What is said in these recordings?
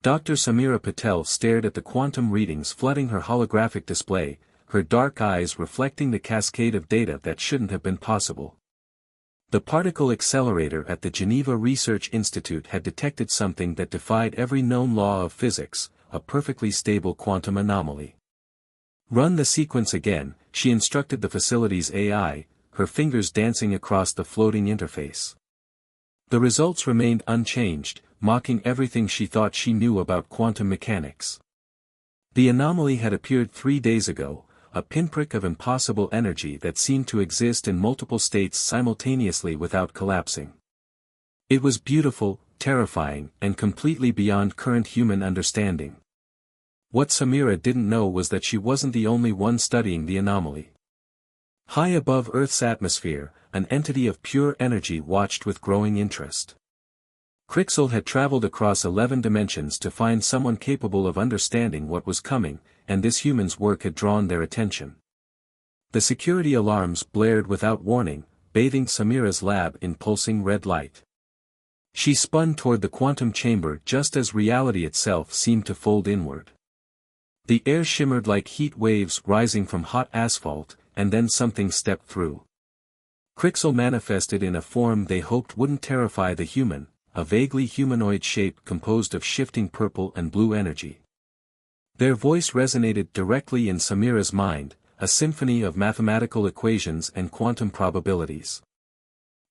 Dr. Samira Patel stared at the quantum readings flooding her holographic display, her dark eyes reflecting the cascade of data that shouldn't have been possible. The particle accelerator at the Geneva Research Institute had detected something that defied every known law of physics, a perfectly stable quantum anomaly. Run the sequence again, she instructed the facility's AI, her fingers dancing across the floating interface. The results remained unchanged, mocking everything she thought she knew about quantum mechanics. The anomaly had appeared 3 days ago, a pinprick of impossible energy that seemed to exist in multiple states simultaneously without collapsing. It was beautiful, terrifying, and completely beyond current human understanding. What Samira didn't know was that she wasn't the only one studying the anomaly. High above Earth's atmosphere, an entity of pure energy watched with growing interest. Crixel had traveled across 11 dimensions to find someone capable of understanding what was coming, and this human's work had drawn their attention. The security alarms blared without warning, bathing Samira's lab in pulsing red light. She spun toward the quantum chamber just as reality itself seemed to fold inward. The air shimmered like heat waves rising from hot asphalt, and then something stepped through. Crixel manifested in a form they hoped wouldn't terrify the human, a vaguely humanoid shape composed of shifting purple and blue energy. Their voice resonated directly in Samira's mind, a symphony of mathematical equations and quantum probabilities.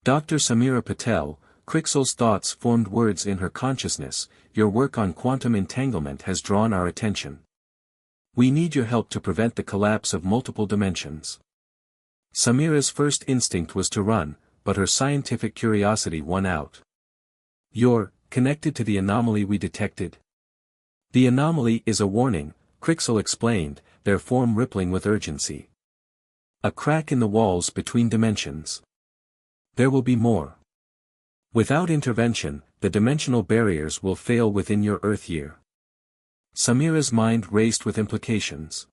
Dr. Samira Patel, Crixel's thoughts formed words in her consciousness, your work on quantum entanglement has drawn our attention. We need your help to prevent the collapse of multiple dimensions. Samira's first instinct was to run, but her scientific curiosity won out. You're connected to the anomaly we detected? The anomaly is a warning, Crixel explained, their form rippling with urgency. A crack in the walls between dimensions. There will be more. Without intervention, the dimensional barriers will fail within your Earth year. Samira's mind raced with implications.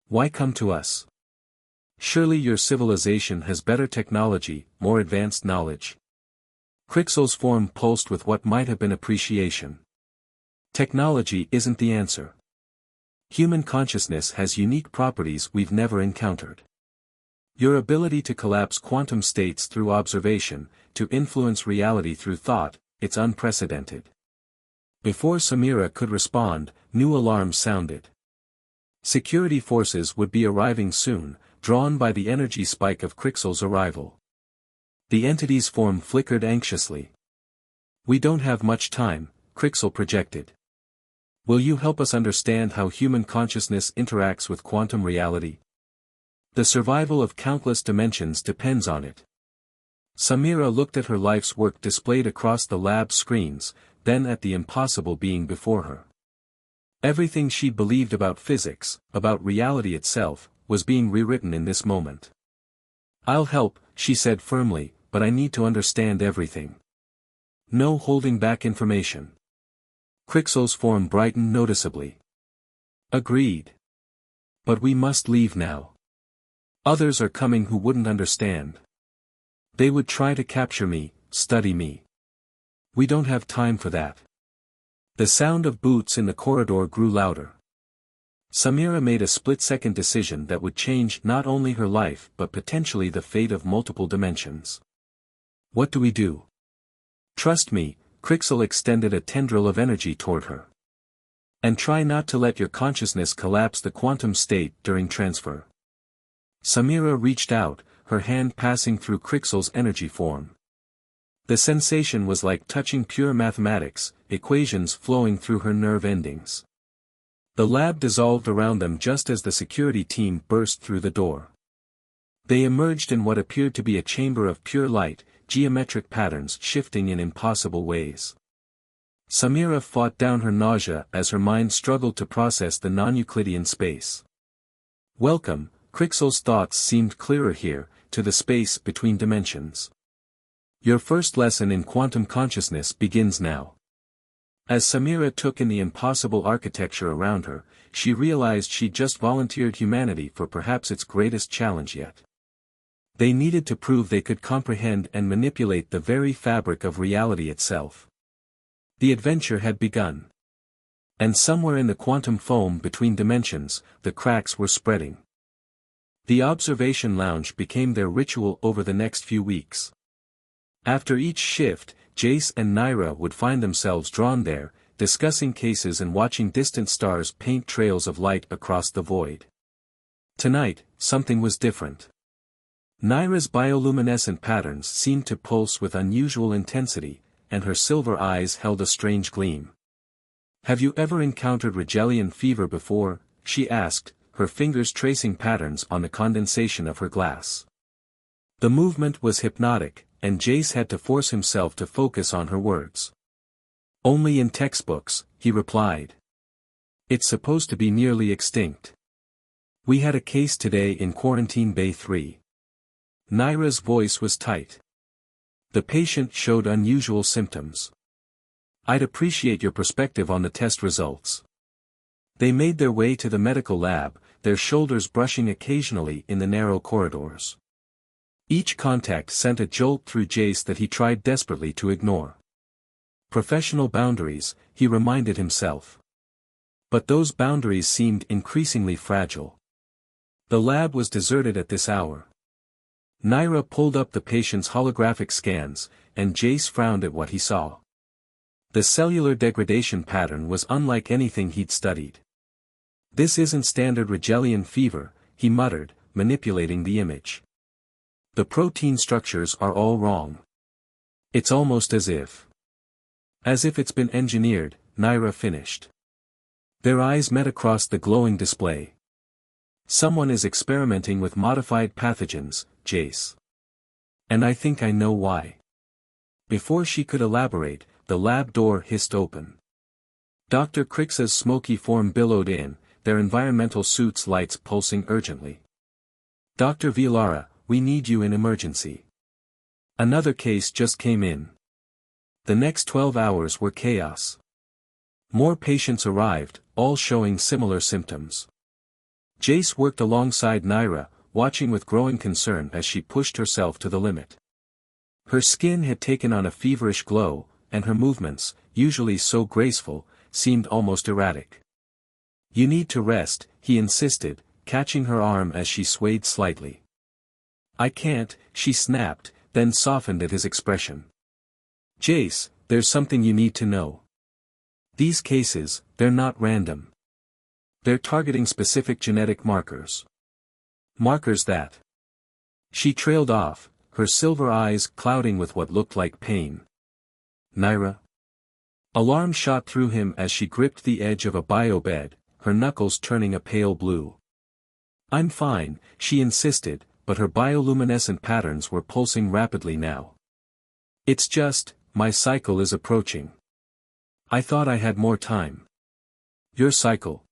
Why come to us? Surely your civilization has better technology, more advanced knowledge. Crixel's form pulsed with what might have been appreciation. Technology isn't the answer. Human consciousness has unique properties we've never encountered. Your ability to collapse quantum states through observation, to influence reality through thought, it's unprecedented. Before Samira could respond, new alarms sounded. Security forces would be arriving soon, drawn by the energy spike of Crixel's arrival. The entity's form flickered anxiously. We don't have much time, Crixel projected. Will you help us understand how human consciousness interacts with quantum reality? The survival of countless dimensions depends on it. Samira looked at her life's work displayed across the lab screens, then at the impossible being before her. Everything she believed about physics, about reality itself, was being rewritten in this moment. I'll help, she said firmly, but I need to understand everything. No holding back information. Crixel's form brightened noticeably. Agreed. But we must leave now. Others are coming who wouldn't understand. They would try to capture me, study me. We don't have time for that. The sound of boots in the corridor grew louder. Samira made a split-second decision that would change not only her life but potentially the fate of multiple dimensions. What do we do? Trust me, Crixel extended a tendril of energy toward her. And try not to let your consciousness collapse the quantum state during transfer. Samira reached out, her hand passing through Crixel's energy form. The sensation was like touching pure mathematics, equations flowing through her nerve endings. The lab dissolved around them just as the security team burst through the door. They emerged in what appeared to be a chamber of pure light, geometric patterns shifting in impossible ways. Samira fought down her nausea as her mind struggled to process the non-Euclidean space. Welcome, Crixel's thoughts seemed clearer here, to the space between dimensions. Your first lesson in quantum consciousness begins now. As Samira took in the impossible architecture around her, she realized she'd just volunteered humanity for perhaps its greatest challenge yet. They needed to prove they could comprehend and manipulate the very fabric of reality itself. The adventure had begun. And somewhere in the quantum foam between dimensions, the cracks were spreading. The observation lounge became their ritual over the next few weeks. After each shift, Jace and Naira would find themselves drawn there, discussing cases and watching distant stars paint trails of light across the void. Tonight, something was different. Naira's bioluminescent patterns seemed to pulse with unusual intensity, and her silver eyes held a strange gleam. "Have you ever encountered Rigelian fever before?" she asked, her fingers tracing patterns on the condensation of her glass. The movement was hypnotic, and Jace had to force himself to focus on her words. "Only in textbooks," he replied. "It's supposed to be nearly extinct. We had a case today in Quarantine Bay 3. Naira's voice was tight. The patient showed unusual symptoms. I'd appreciate your perspective on the test results." They made their way to the medical lab, their shoulders brushing occasionally in the narrow corridors. Each contact sent a jolt through Jace that he tried desperately to ignore. Professional boundaries, he reminded himself. But those boundaries seemed increasingly fragile. The lab was deserted at this hour. Naira pulled up the patient's holographic scans, and Jace frowned at what he saw. The cellular degradation pattern was unlike anything he'd studied. "This isn't standard Rigelian fever," he muttered, manipulating the image. "The protein structures are all wrong. It's almost as if it's been engineered," Naira finished. Their eyes met across the glowing display. "Someone is experimenting with modified pathogens, Jace. And I think I know why." Before she could elaborate, the lab door hissed open. Dr. Crix's smoky form billowed in, their environmental suits' lights pulsing urgently. "Dr. Villara, we need you in emergency. Another case just came in." The next 12 hours were chaos. More patients arrived, all showing similar symptoms. Jace worked alongside Naira, watching with growing concern as she pushed herself to the limit. Her skin had taken on a feverish glow, and her movements, usually so graceful, seemed almost erratic. "You need to rest," he insisted, catching her arm as she swayed slightly. "I can't," she snapped, then softened at his expression. "Jace, there's something you need to know. These cases, they're not random. They're targeting specific genetic markers. Markers that..." She trailed off, her silver eyes clouding with what looked like pain. "Naira?" Alarm shot through him as she gripped the edge of a bio-bed, her knuckles turning a pale blue. "I'm fine," she insisted, but her bioluminescent patterns were pulsing rapidly now. "It's just, my cycle is approaching. I thought I had more time." "Your cycle?"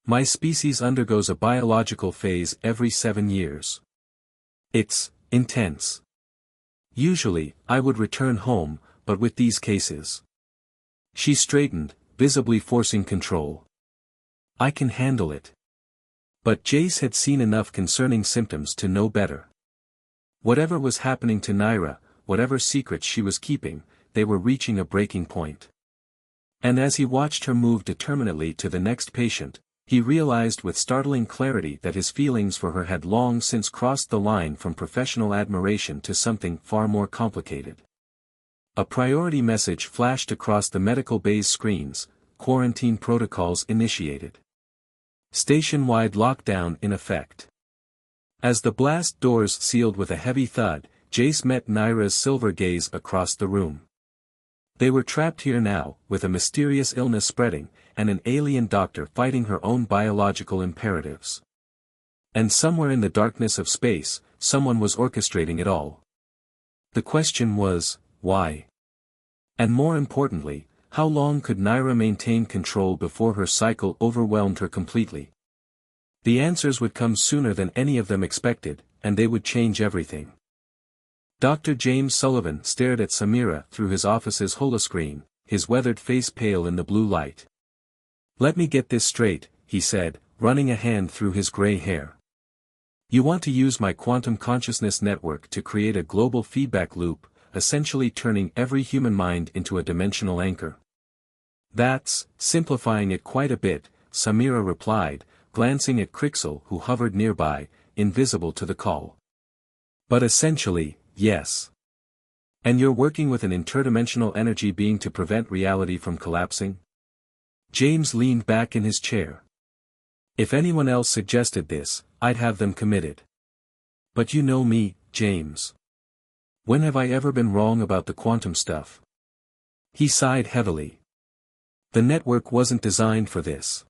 "My species undergoes a biological phase every 7 years. It's intense. Usually, I would return home, but with these cases..." She straightened, visibly forcing control. "I can handle it." But Jace had seen enough concerning symptoms to know better. Whatever was happening to Naira, whatever secrets she was keeping, they were reaching a breaking point. And as he watched her move determinedly to the next patient, he realized with startling clarity that his feelings for her had long since crossed the line from professional admiration to something far more complicated. A priority message flashed across the medical bay's screens: "Quarantine protocols initiated. Station-wide lockdown in effect." As the blast doors sealed with a heavy thud, Jace met Naira's silver gaze across the room. They were trapped here now, with a mysterious illness spreading, and an alien doctor fighting her own biological imperatives. And somewhere in the darkness of space, someone was orchestrating it all. The question was, why? And more importantly, how long could Naira maintain control before her cycle overwhelmed her completely? The answers would come sooner than any of them expected, and they would change everything. Dr. James Sullivan stared at Samira through his office's holoscreen, his weathered face pale in the blue light. "Let me get this straight," he said, running a hand through his gray hair. "You want to use my quantum consciousness network to create a global feedback loop, essentially turning every human mind into a dimensional anchor." That's simplifying it quite a bit, Samira replied, glancing at Crixel who hovered nearby, invisible to the call. But essentially, yes. And you're working with an interdimensional energy being to prevent reality from collapsing? James leaned back in his chair. If anyone else suggested this, I'd have them committed. But you know me, James. When have I ever been wrong about the quantum stuff? He sighed heavily. The network wasn't designed for this.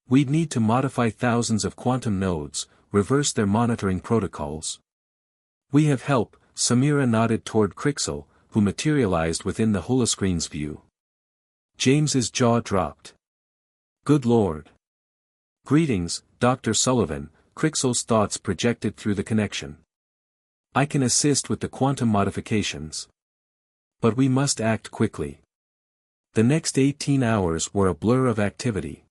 We'd need to modify thousands of quantum nodes, reverse their monitoring protocols. We have help, Samira nodded toward Crixel, who materialized within the holoscreen's view. James's jaw dropped. Good Lord. Greetings, Dr. Sullivan, Crixel's thoughts projected through the connection. I can assist with the quantum modifications. But we must act quickly. The next 18 hours were a blur of activity.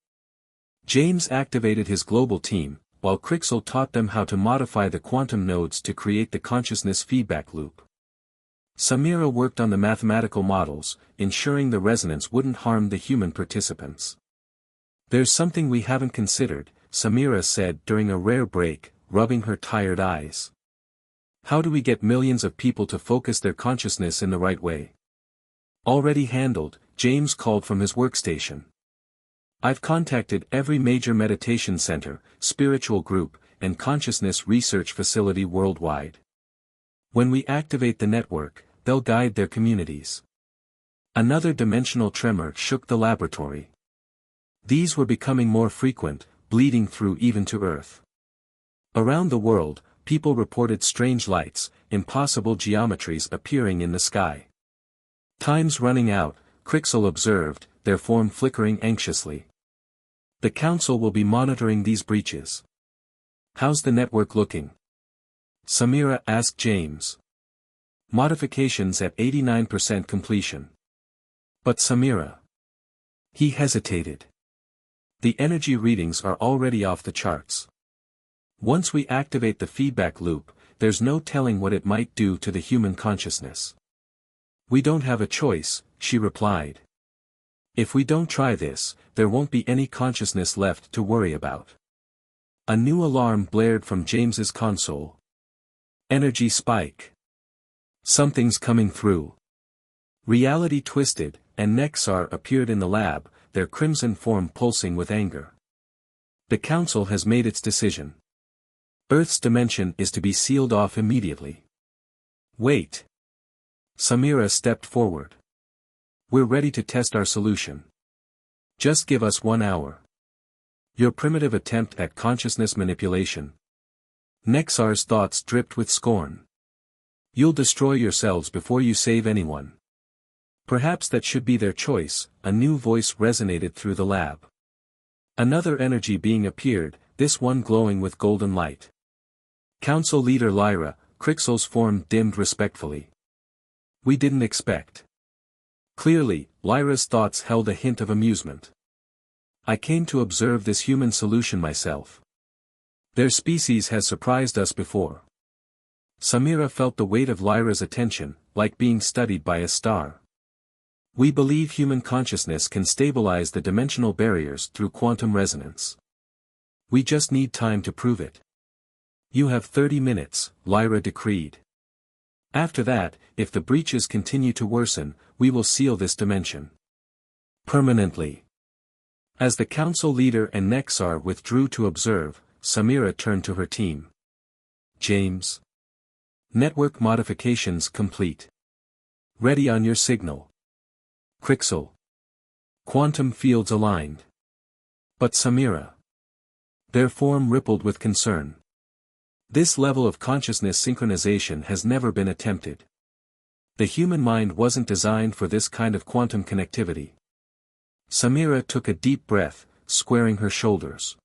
James activated his global team, while Crixel taught them how to modify the quantum nodes to create the consciousness feedback loop. Samira worked on the mathematical models, ensuring the resonance wouldn't harm the human participants. There's something we haven't considered, Samira said during a rare break, rubbing her tired eyes. How do we get millions of people to focus their consciousness in the right way? Already handled, James called from his workstation. I've contacted every major meditation center, spiritual group, and consciousness research facility worldwide. When we activate the network, they'll guide their communities. Another dimensional tremor shook the laboratory. These were becoming more frequent, bleeding through even to Earth. Around the world, people reported strange lights, impossible geometries appearing in the sky. Time's running out, Crixel observed, their form flickering anxiously. The Council will be monitoring these breaches. How's the network looking? Samira asked James. Modifications at 89% completion. But Samira. He hesitated. The energy readings are already off the charts. Once we activate the feedback loop, there's no telling what it might do to the human consciousness. We don't have a choice, she replied. If we don't try this, there won't be any consciousness left to worry about. A new alarm blared from James's console. Energy spike. Something's coming through. Reality twisted, and Nexar appeared in the lab, their crimson form pulsing with anger. The Council has made its decision. Earth's dimension is to be sealed off immediately. Wait. Samira stepped forward. We're ready to test our solution. Just give us 1 hour. Your primitive attempt at consciousness manipulation. Nexar's thoughts dripped with scorn. You'll destroy yourselves before you save anyone. Perhaps that should be their choice, a new voice resonated through the lab. Another energy being appeared, this one glowing with golden light. Council leader Lyra, Crixel's form dimmed respectfully. We didn't expect. Clearly, Lyra's thoughts held a hint of amusement. I came to observe this human solution myself. Their species has surprised us before. Samira felt the weight of Lyra's attention, like being studied by a star. We believe human consciousness can stabilize the dimensional barriers through quantum resonance. We just need time to prove it. You have 30 minutes, Lyra decreed. After that, if the breaches continue to worsen, we will seal this dimension permanently. As the Council leader and Nexar withdrew to observe, Samira turned to her team. James. Network modifications complete. Ready on your signal. Crixel. Quantum fields aligned. But Samira. Their form rippled with concern. This level of consciousness synchronization has never been attempted. The human mind wasn't designed for this kind of quantum connectivity. Samira took a deep breath, squaring her shoulders.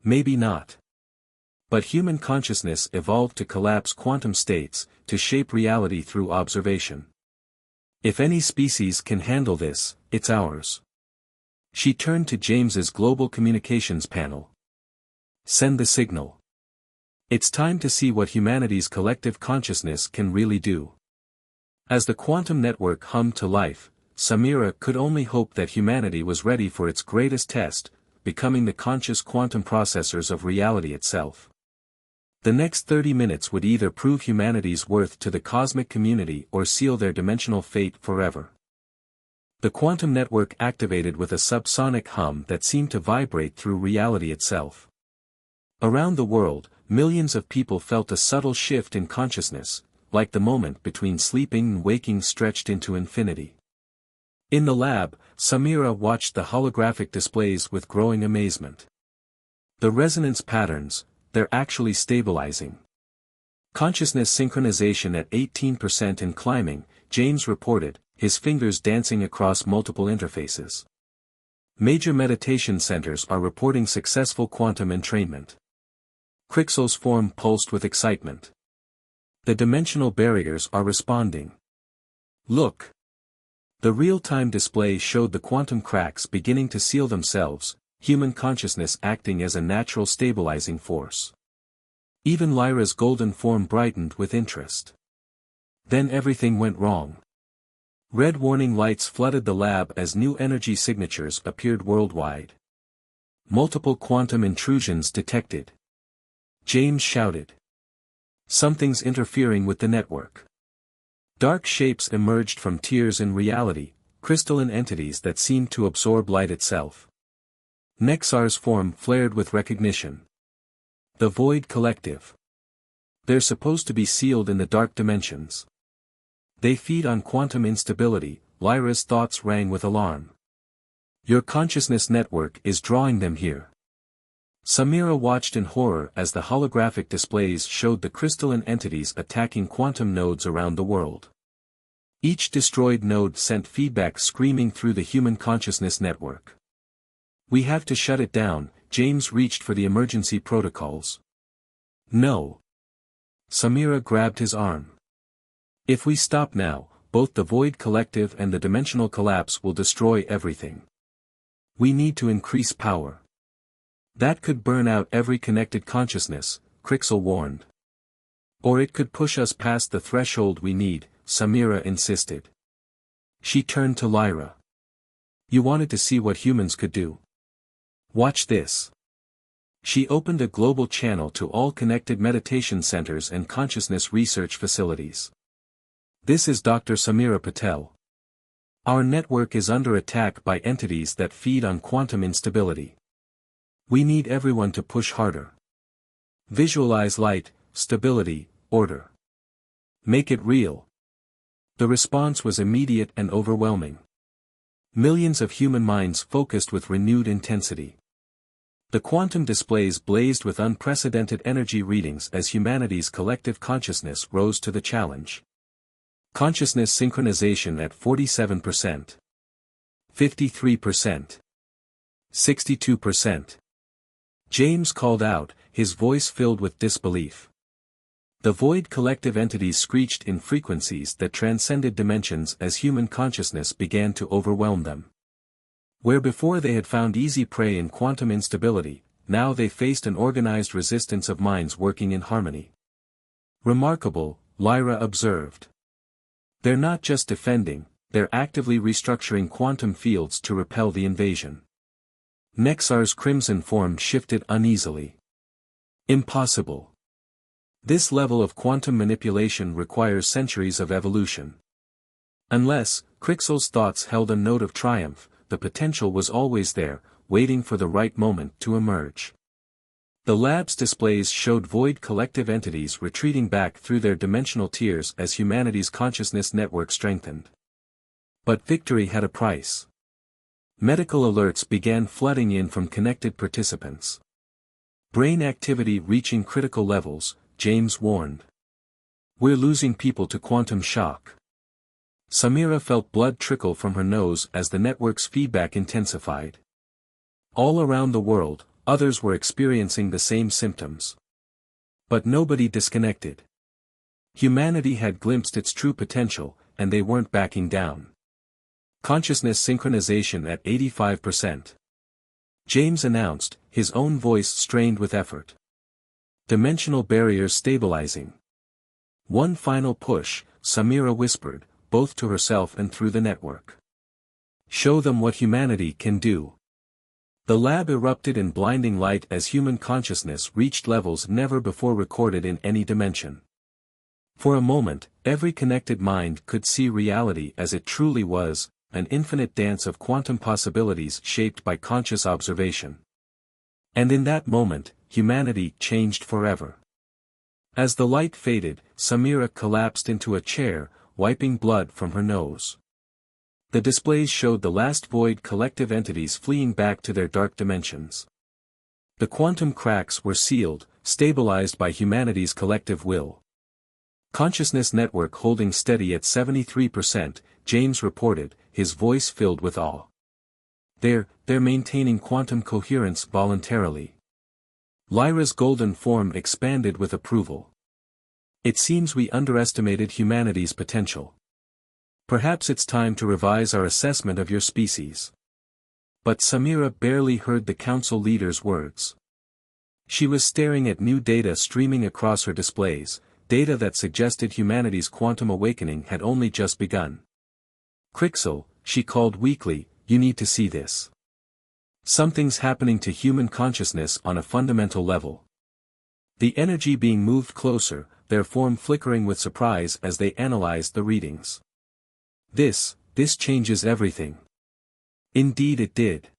Maybe not. But human consciousness evolved to collapse quantum states, to shape reality through observation. If any species can handle this, it's ours. She turned to James's global communications panel. Send the signal. It's time to see what humanity's collective consciousness can really do. As the quantum network hummed to life, Samira could only hope that humanity was ready for its greatest test, becoming the conscious quantum processors of reality itself. The next 30 minutes would either prove humanity's worth to the cosmic community or seal their dimensional fate forever. The quantum network activated with a subsonic hum that seemed to vibrate through reality itself. Around the world, millions of people felt a subtle shift in consciousness, like the moment between sleeping and waking stretched into infinity. In the lab, Samira watched the holographic displays with growing amazement. The resonance patterns, they're actually stabilizing. Consciousness synchronization at 18% and climbing, James reported, his fingers dancing across multiple interfaces. Major meditation centers are reporting successful quantum entrainment. Crixel's form pulsed with excitement. The dimensional barriers are responding. Look! The real-time display showed the quantum cracks beginning to seal themselves, human consciousness acting as a natural stabilizing force. Even Lyra's golden form brightened with interest. Then everything went wrong. Red warning lights flooded the lab as new energy signatures appeared worldwide. Multiple quantum intrusions detected. James shouted. Something's interfering with the network. Dark shapes emerged from tiers in reality, crystalline entities that seemed to absorb light itself. Nexar's form flared with recognition. The Void Collective. They're supposed to be sealed in the dark dimensions. They feed on quantum instability, Lyra's thoughts rang with alarm. Your consciousness network is drawing them here. Samira watched in horror as the holographic displays showed the crystalline entities attacking quantum nodes around the world. Each destroyed node sent feedback screaming through the human consciousness network. We have to shut it down, James reached for the emergency protocols. No. Samira grabbed his arm. If we stop now, both the Void Collective and the dimensional collapse will destroy everything. We need to increase power. That could burn out every connected consciousness, Crixel warned. Or it could push us past the threshold we need, Samira insisted. She turned to Lyra. You wanted to see what humans could do. Watch this. She opened a global channel to all connected meditation centers and consciousness research facilities. This is Dr. Samira Patel. Our network is under attack by entities that feed on quantum instability. We need everyone to push harder. Visualize light, stability, order. Make it real. The response was immediate and overwhelming. Millions of human minds focused with renewed intensity. The quantum displays blazed with unprecedented energy readings as humanity's collective consciousness rose to the challenge. Consciousness synchronization at 47%. 53%. 62%. James called out, his voice filled with disbelief. The Void Collective entities screeched in frequencies that transcended dimensions as human consciousness began to overwhelm them. Where before they had found easy prey in quantum instability, now they faced an organized resistance of minds working in harmony. Remarkable, Lyra observed. They're not just defending, they're actively restructuring quantum fields to repel the invasion. Nexar's crimson form shifted uneasily. Impossible. This level of quantum manipulation requires centuries of evolution. Unless, Crixel's thoughts held a note of triumph, the potential was always there, waiting for the right moment to emerge. The lab's displays showed Void Collective entities retreating back through their dimensional tiers as humanity's consciousness network strengthened. But victory had a price. Medical alerts began flooding in from connected participants. Brain activity reaching critical levels, James warned. We're losing people to quantum shock. Samira felt blood trickle from her nose as the network's feedback intensified. All around the world, others were experiencing the same symptoms. But nobody disconnected. Humanity had glimpsed its true potential, and they weren't backing down. Consciousness synchronization at 85%. James announced, his own voice strained with effort. Dimensional barriers stabilizing. One final push, Samira whispered, both to herself and through the network. Show them what humanity can do. The lab erupted in blinding light as human consciousness reached levels never before recorded in any dimension. For a moment, every connected mind could see reality as it truly was, an infinite dance of quantum possibilities shaped by conscious observation. And in that moment, humanity changed forever. As the light faded, Samira collapsed into a chair, wiping blood from her nose. The displays showed the last void collective entities fleeing back to their dark dimensions. The quantum cracks were sealed, stabilized by humanity's collective will. Consciousness network holding steady at 73%, James reported, his voice filled with awe. They're maintaining quantum coherence voluntarily. Lyra's golden form expanded with approval. It seems we underestimated humanity's potential. Perhaps it's time to revise our assessment of your species. But Samira barely heard the council leader's words. She was staring at new data streaming across her displays, data that suggested humanity's quantum awakening had only just begun. Crixel, she called weakly, you need to see this. Something's happening to human consciousness on a fundamental level. The energy being moved closer, their form flickering with surprise as they analyzed the readings. This changes everything. Indeed it did.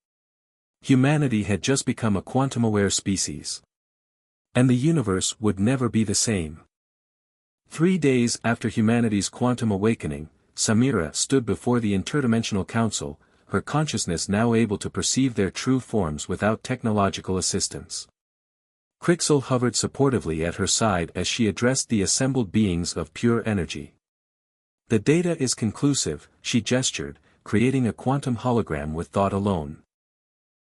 Humanity had just become a quantum-aware species. And the universe would never be the same. 3 days after humanity's quantum awakening, Samira stood before the Interdimensional Council, her consciousness now able to perceive their true forms without technological assistance. Crixel hovered supportively at her side as she addressed the assembled beings of pure energy. The data is conclusive, she gestured, creating a quantum hologram with thought alone.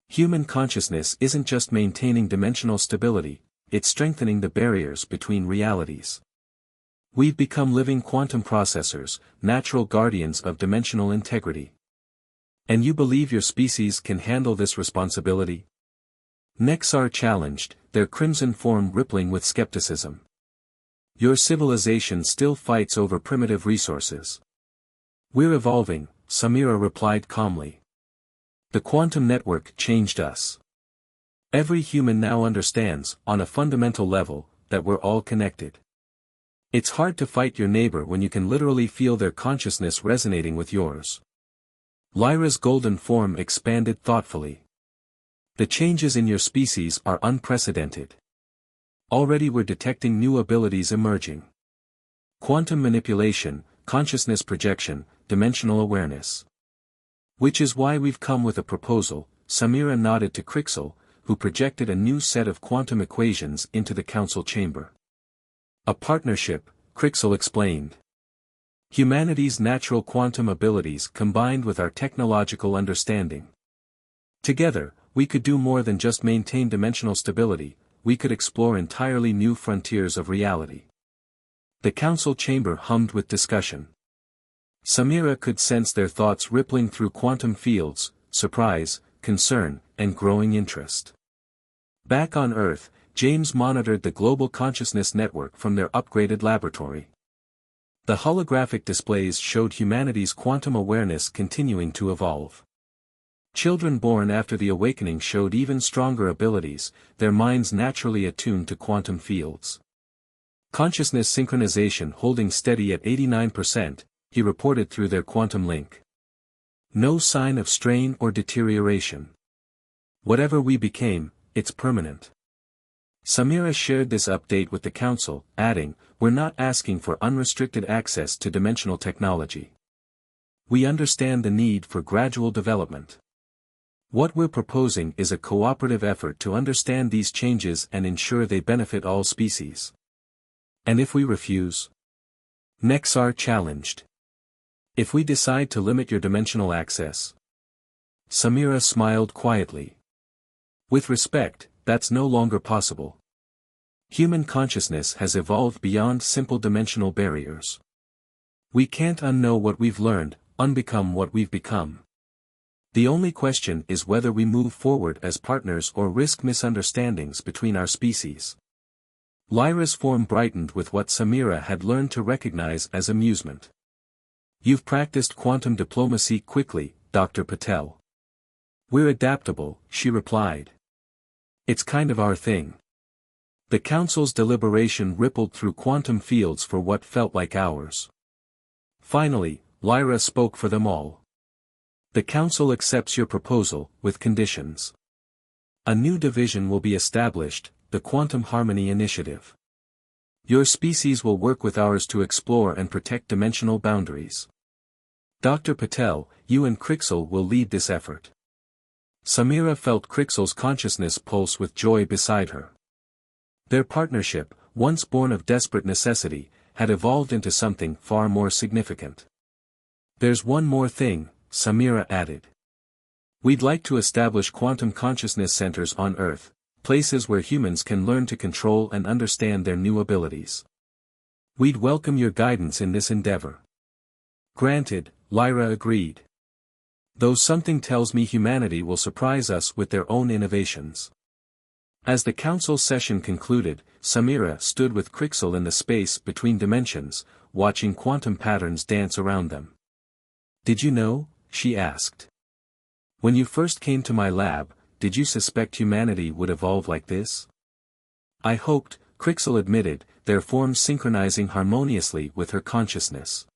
Human consciousness isn't just maintaining dimensional stability, it's strengthening the barriers between realities. We've become living quantum processors, natural guardians of dimensional integrity. And you believe your species can handle this responsibility? Nexar challenged, their crimson form rippling with skepticism. Your civilization still fights over primitive resources. We're evolving, Samira replied calmly. The quantum network changed us. Every human now understands, on a fundamental level, that we're all connected. It's hard to fight your neighbor when you can literally feel their consciousness resonating with yours. Lyra's golden form expanded thoughtfully. The changes in your species are unprecedented. Already we're detecting new abilities emerging. Quantum manipulation, consciousness projection, dimensional awareness. Which is why we've come with a proposal, Samira nodded to Crixel, who projected a new set of quantum equations into the council chamber. A partnership, Crixel explained. Humanity's natural quantum abilities combined with our technological understanding. Together, we could do more than just maintain dimensional stability, we could explore entirely new frontiers of reality. The council chamber hummed with discussion. Samira could sense their thoughts rippling through quantum fields, surprise, concern, and growing interest. Back on Earth, James monitored the global consciousness network from their upgraded laboratory. The holographic displays showed humanity's quantum awareness continuing to evolve. Children born after the awakening showed even stronger abilities, their minds naturally attuned to quantum fields. Consciousness synchronization holding steady at 89%, he reported through their quantum link. No sign of strain or deterioration. Whatever we became, it's permanent. Samira shared this update with the council, adding, we're not asking for unrestricted access to dimensional technology. We understand the need for gradual development. What we're proposing is a cooperative effort to understand these changes and ensure they benefit all species. And if we refuse? Nexar challenged. If we decide to limit your dimensional access? Samira smiled quietly. With respect, that's no longer possible. Human consciousness has evolved beyond simple dimensional barriers. We can't unknow what we've learned, unbecome what we've become. The only question is whether we move forward as partners or risk misunderstandings between our species. Lyra's form brightened with what Samira had learned to recognize as amusement. You've practiced quantum diplomacy quickly, Dr. Patel. We're adaptable, she replied. It's kind of our thing. The council's deliberation rippled through quantum fields for what felt like hours. Finally, Lyra spoke for them all. The council accepts your proposal, with conditions. A new division will be established, the Quantum Harmony Initiative. Your species will work with ours to explore and protect dimensional boundaries. Dr. Patel, you and Crixel will lead this effort. Samira felt Crixel's consciousness pulse with joy beside her. Their partnership, once born of desperate necessity, had evolved into something far more significant. There's one more thing, Samira added. We'd like to establish quantum consciousness centers on Earth, places where humans can learn to control and understand their new abilities. We'd welcome your guidance in this endeavor. Granted, Lyra agreed. Though something tells me humanity will surprise us with their own innovations. As the council session concluded, Samira stood with Crixel in the space between dimensions, watching quantum patterns dance around them. Did you know? She asked. When you first came to my lab, did you suspect humanity would evolve like this? I hoped, Crixel admitted, their forms synchronizing harmoniously with her consciousness.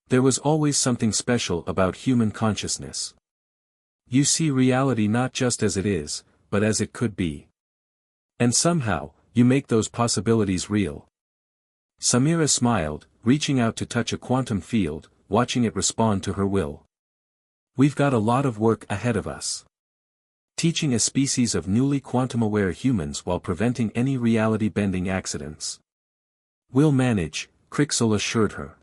There was always something special about human consciousness. You see reality not just as it is, but as it could be. And somehow, you make those possibilities real. Samira smiled, reaching out to touch a quantum field, watching it respond to her will. We've got a lot of work ahead of us. Teaching a species of newly quantum-aware humans while preventing any reality-bending accidents. We'll manage, Crixel assured her.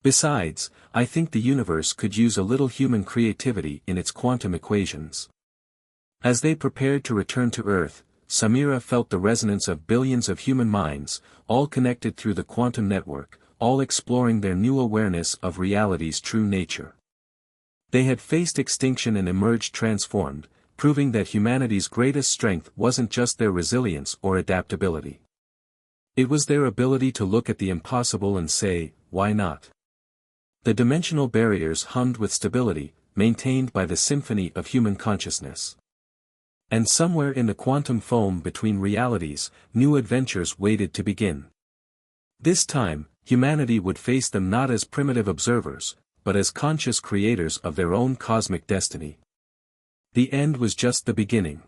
Besides, I think the universe could use a little human creativity in its quantum equations. As they prepared to return to Earth, Samira felt the resonance of billions of human minds, all connected through the quantum network, all exploring their new awareness of reality's true nature. They had faced extinction and emerged transformed, proving that humanity's greatest strength wasn't just their resilience or adaptability. It was their ability to look at the impossible and say, why not? The dimensional barriers hummed with stability, maintained by the symphony of human consciousness. And somewhere in the quantum foam between realities, new adventures waited to begin. This time, humanity would face them not as primitive observers, but as conscious creators of their own cosmic destiny. The end was just the beginning.